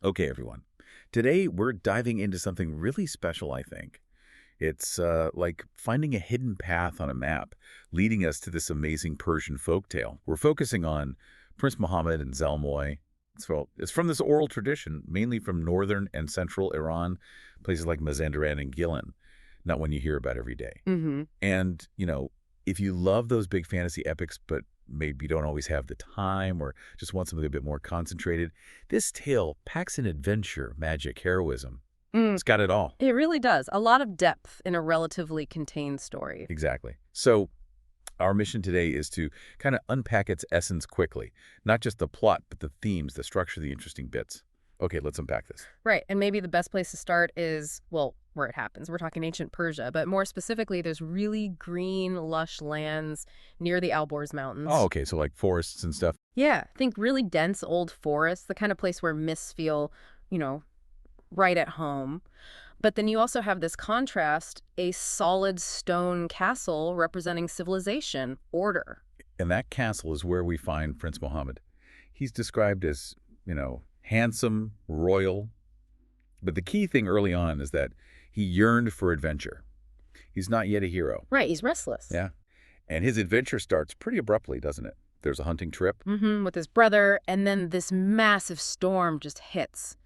Okay, everyone. Today, we're diving into something really special, I think. It's like finding a hidden path on a map, leading us to this amazing Persian folktale. We're focusing on Prince Mohammad and Zal-Moy. It's from this oral tradition, mainly from northern and central Iran, places like Mazandaran and Gilan, not one you hear about every day. Mm-hmm. And, if you love those big fantasy epics, but maybe you don't always have the time or just want something a bit more concentrated, this tale packs in adventure, magic, heroism. It's got it all. It really does. A lot of depth in a relatively contained story. Exactly. So our mission today is to kind of unpack its essence quickly. Not just the plot, but the themes, the structure, the interesting bits. Okay, let's unpack this. Right. And maybe the best place to start is, well, where it happens. We're talking ancient Persia, but more specifically, there's really green, lush lands near the Alborz Mountains. Oh, okay, so like forests and stuff. Yeah, think really dense old forests, the kind of place where myths feel, right at home. But then you also have this contrast, a solid stone castle representing civilization, order. And that castle is where we find Prince Mohammed. He's described as, handsome, royal. But the key thing early on is that he yearned for adventure. He's not yet a hero. Right, he's restless. Yeah. And his adventure starts pretty abruptly, doesn't it? There's a hunting trip. With his brother, and then this massive storm just hits.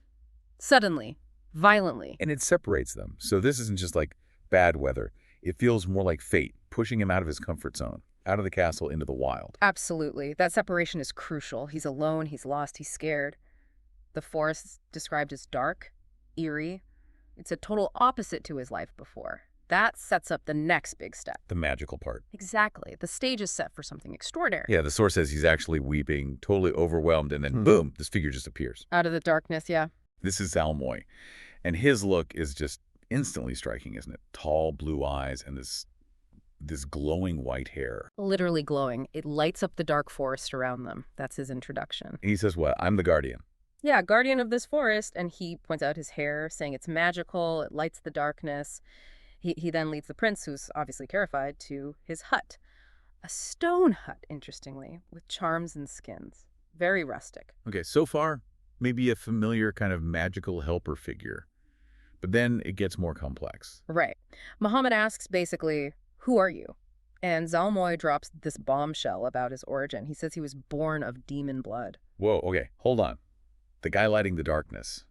Suddenly, violently. And it separates them. So this isn't just like bad weather. It feels more like fate, pushing him out of his comfort zone, out of the castle into the wild. Absolutely. That separation is crucial. He's alone, he's lost, he's scared. The forest is described as dark, eerie. It's a total opposite to his life before. That sets up the next big step. The magical part. Exactly. The stage is set for something extraordinary. Yeah, the source says he's actually weeping, totally overwhelmed, and then boom, this figure just appears. Out of the darkness, yeah. This is Zal-Moy. And his look is just instantly striking, isn't it? Tall blue eyes and this glowing white hair. Literally glowing. It lights up the dark forest around them. That's his introduction. And he says, what? I'm the guardian. Yeah, guardian of this forest. And he points out his hair, saying it's magical, it lights the darkness. He then leads the prince, who's obviously terrified, to his hut. A stone hut, interestingly, with charms and skins. Very rustic. Okay, so far, maybe a familiar kind of magical helper figure. But then it gets more complex. Right. Muhammad asks, basically, who are you? And Zal-Moy drops this bombshell about his origin. He says he was born of demon blood. Whoa, okay, hold on. The guy lighting the darkness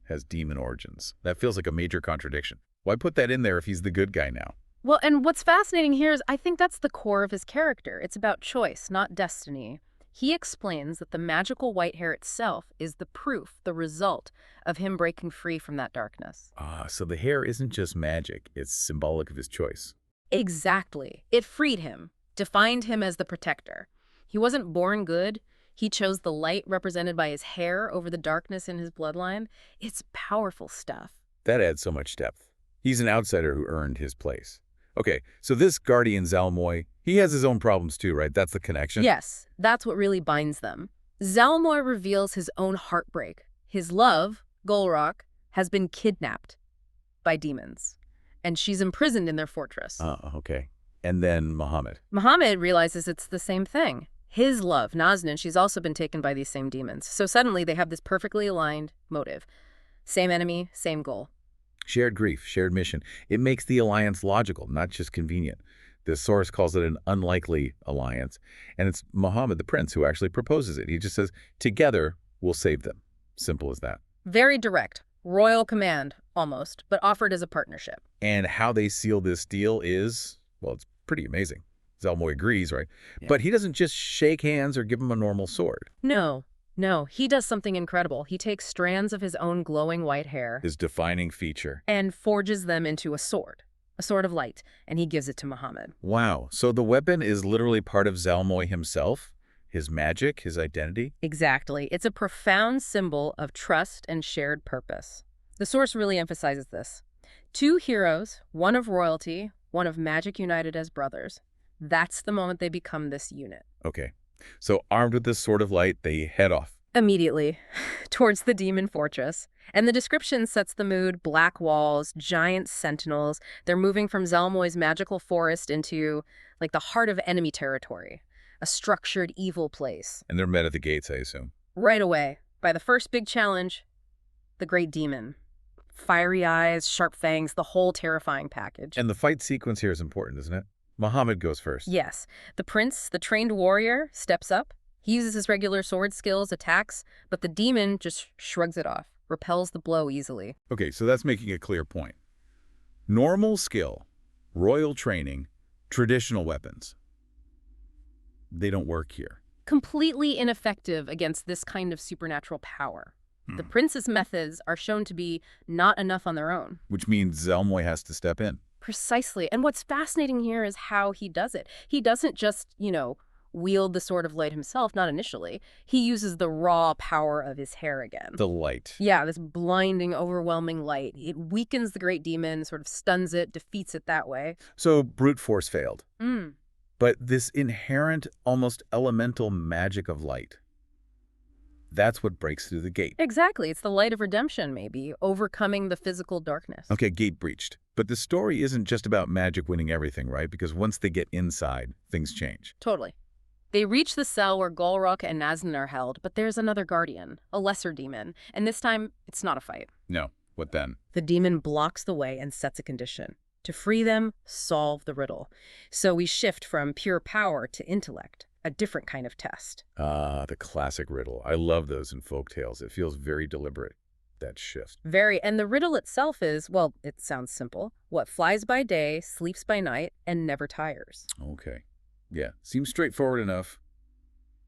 has demon origins. That feels like a major contradiction. Why put that in there if he's the good guy now? Well, and what's fascinating here is I think that's the core of his character. It's about choice, not destiny. He explains that the magical white hair itself is the proof, the result of him breaking free from that darkness. So the hair isn't just magic, it's symbolic of his choice. Exactly. It freed him, defined him as the protector. He wasn't born good. He chose the light represented by his hair over the darkness in his bloodline. It's powerful stuff. That adds so much depth. He's an outsider who earned his place. Okay, so this guardian Zal-Moy, he has his own problems too, right? That's the connection? Yes, that's what really binds them. Zal-Moy reveals his own heartbreak. His love, Golrock, has been kidnapped by demons, and she's imprisoned in their fortress. Okay. And then Muhammad. Muhammad realizes it's the same thing. His love, Nazanin, she's also been taken by these same demons. So suddenly they have this perfectly aligned motive. Same enemy, same goal. Shared grief, shared mission. It makes the alliance logical, not just convenient. The source calls it an unlikely alliance, and it's Muhammad, the prince, who actually proposes it. He just says, together, we'll save them. Simple as that. Very direct. Royal command, almost, but offered as a partnership. And how they seal this deal is, well, it's pretty amazing. Zal-Moy agrees, right? Yeah. But he doesn't just shake hands or give him a normal sword. No, he does something incredible. He takes strands of his own glowing white hair, His defining feature. and forges them into a sword of light, and he gives it to Muhammad. Wow. So the weapon is literally part of Zal-Moy himself? His magic, his identity? Exactly. It's a profound symbol of trust and shared purpose. The source really emphasizes this. Two heroes, one of royalty, one of magic united as brothers. That's the moment they become this unit. Okay. So armed with this sword of light, they head off. Immediately, towards the demon fortress. And the description sets the mood: black walls, giant sentinels. They're moving from Zal-Moy's magical forest into, like, the heart of enemy territory. A structured, evil place. And they're met at the gates, I assume. Right away, by the first big challenge, the great demon. Fiery eyes, sharp fangs, the whole terrifying package. And the fight sequence here is important, isn't it? Muhammad goes first. Yes, the prince, the trained warrior, steps up. He uses his regular sword skills, attacks, but the demon just shrugs it off, repels the blow easily. Okay, so that's making a clear point. Normal skill, royal training, traditional weapons. They don't work here. Completely ineffective against this kind of supernatural power. The prince's methods are shown to be not enough on their own. Which means Zal-Moy has to step in. Precisely. And what's fascinating here is how he does it. He doesn't just, wield the Sword of Light himself, not initially. He uses the raw power of his hair again. The light. Yeah, this blinding, overwhelming light. It weakens the great demon, sort of stuns it, defeats it that way. So brute force failed. Mm. But this inherent, almost elemental magic of light, that's what breaks through the gate. Exactly. It's the light of redemption, maybe, overcoming the physical darkness. Okay, gate breached. But the story isn't just about magic winning everything, right? Because once they get inside, things change. Totally. They reach the cell where Golrok and Nazanin are held, but there's another guardian, a lesser demon, and this time, it's not a fight. No. What then? The demon blocks the way and sets a condition. To free them, solve the riddle. So we shift from pure power to intellect, a different kind of test. Ah, the classic riddle. I love those in folk tales. It feels very deliberate, that shift. Very, and the riddle itself is, well, it sounds simple. What flies by day, sleeps by night, and never tires. Okay. Yeah, seems straightforward enough,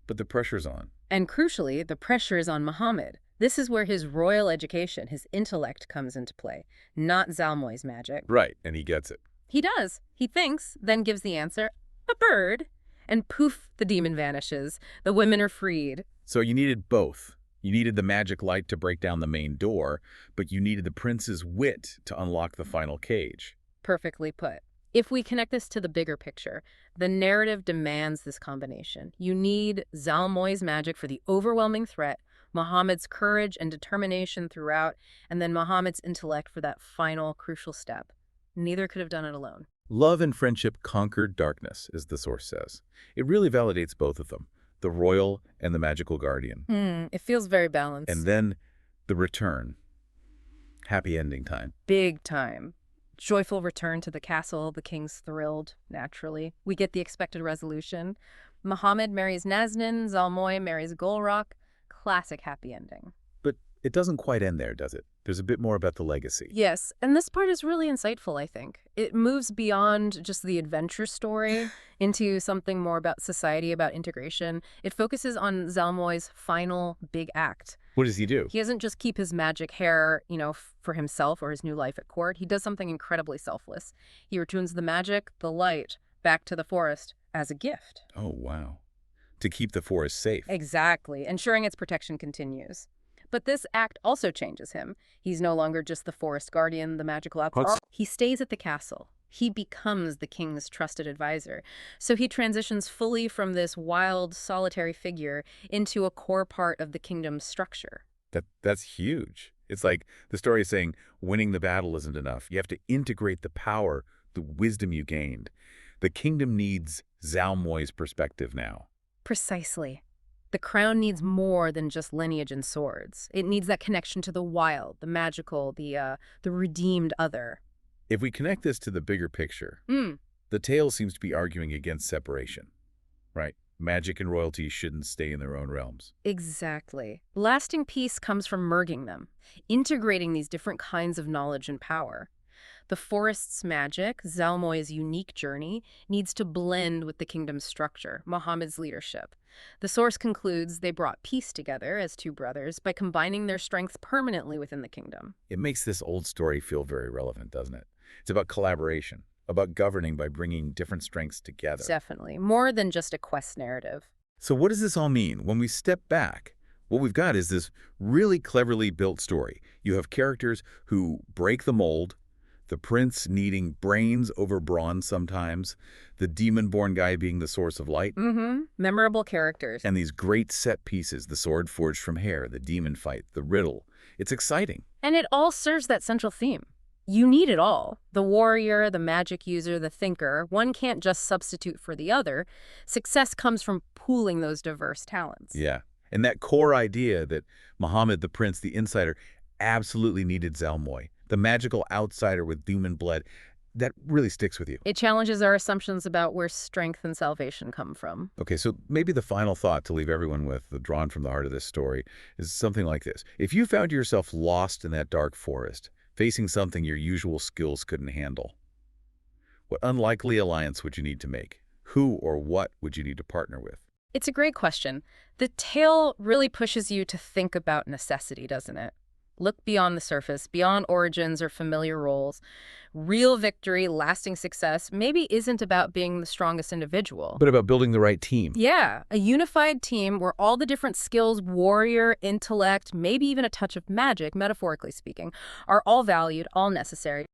but the pressure's on. And crucially, the pressure is on Muhammad. This is where his royal education, his intellect comes into play, not Zal-Moy's magic. Right, and he gets it. He does. He thinks, then gives the answer, a bird. And poof, the demon vanishes. The women are freed. So you needed both. You needed the magic light to break down the main door, but you needed the prince's wit to unlock the final cage. Perfectly put. If we connect this to the bigger picture, the narrative demands this combination. You need Zal-Moy's magic for the overwhelming threat, Muhammad's courage and determination throughout, and then Muhammad's intellect for that final, crucial step. Neither could have done it alone. Love and friendship conquered darkness, as the source says. It really validates both of them, the royal and the magical guardian. It feels very balanced. And then the return. Happy ending time. Big time. Joyful return to the castle. The king's thrilled, naturally. We get the expected resolution. Muhammad marries Nazanin, Zal-Moy marries Golrok. Classic happy ending. But it doesn't quite end there, does it? There's a bit more about the legacy. Yes, and this part is really insightful, I think. It moves beyond just the adventure story into something more about society, about integration. It focuses on Zal-Moy's final big act. What does he do? He doesn't just keep his magic hair, for himself or his new life at court. He does something incredibly selfless. He returns the magic, the light, back to the forest as a gift. Oh, wow. To keep the forest safe. Exactly, ensuring its protection continues. But this act also changes him. He's no longer just the forest guardian, the magical outlaw. He stays at the castle. He becomes the king's trusted advisor. So he transitions fully from this wild, solitary figure into a core part of the kingdom's structure. That's huge. It's like the story is saying winning the battle isn't enough. You have to integrate the power, the wisdom you gained. The kingdom needs Zal-Moy's perspective now. Precisely. The crown needs more than just lineage and swords. It needs that connection to the wild, the magical, the redeemed other. If we connect this to the bigger picture, the tale seems to be arguing against separation, right? Magic and royalty shouldn't stay in their own realms. Exactly. Lasting peace comes from merging them, integrating these different kinds of knowledge and power. The forest's magic, Zal-Moy's unique journey, needs to blend with the kingdom's structure, Muhammad's leadership. The source concludes they brought peace together as two brothers by combining their strengths permanently within the kingdom. It makes this old story feel very relevant, doesn't it? It's about collaboration, about governing by bringing different strengths together. Definitely. More than just a quest narrative. So what does this all mean? When we step back, what we've got is this really cleverly built story. You have characters who break the mold, the prince needing brains over brawn sometimes, the demon-born guy being the source of light. Memorable characters. And these great set pieces, the sword forged from hair, the demon fight, the riddle. It's exciting. And it all serves that central theme. You need it all. The warrior, the magic user, the thinker. One can't just substitute for the other. Success comes from pooling those diverse talents. Yeah. And that core idea that Muhammad, the prince, the insider, absolutely needed Zal-Moy, the magical outsider with doom and blood. That really sticks with you. It challenges our assumptions about where strength and salvation come from. Okay, so maybe the final thought to leave everyone with, drawn from the heart of this story, is something like this. If you found yourself lost in that dark forest, facing something your usual skills couldn't handle, what unlikely alliance would you need to make? Who or what would you need to partner with? It's a great question. The tale really pushes you to think about necessity, doesn't it? Look beyond the surface, beyond origins or familiar roles. Real victory, lasting success, maybe isn't about being the strongest individual. But about building the right team. Yeah, a unified team where all the different skills, warrior, intellect, maybe even a touch of magic, metaphorically speaking, are all valued, all necessary.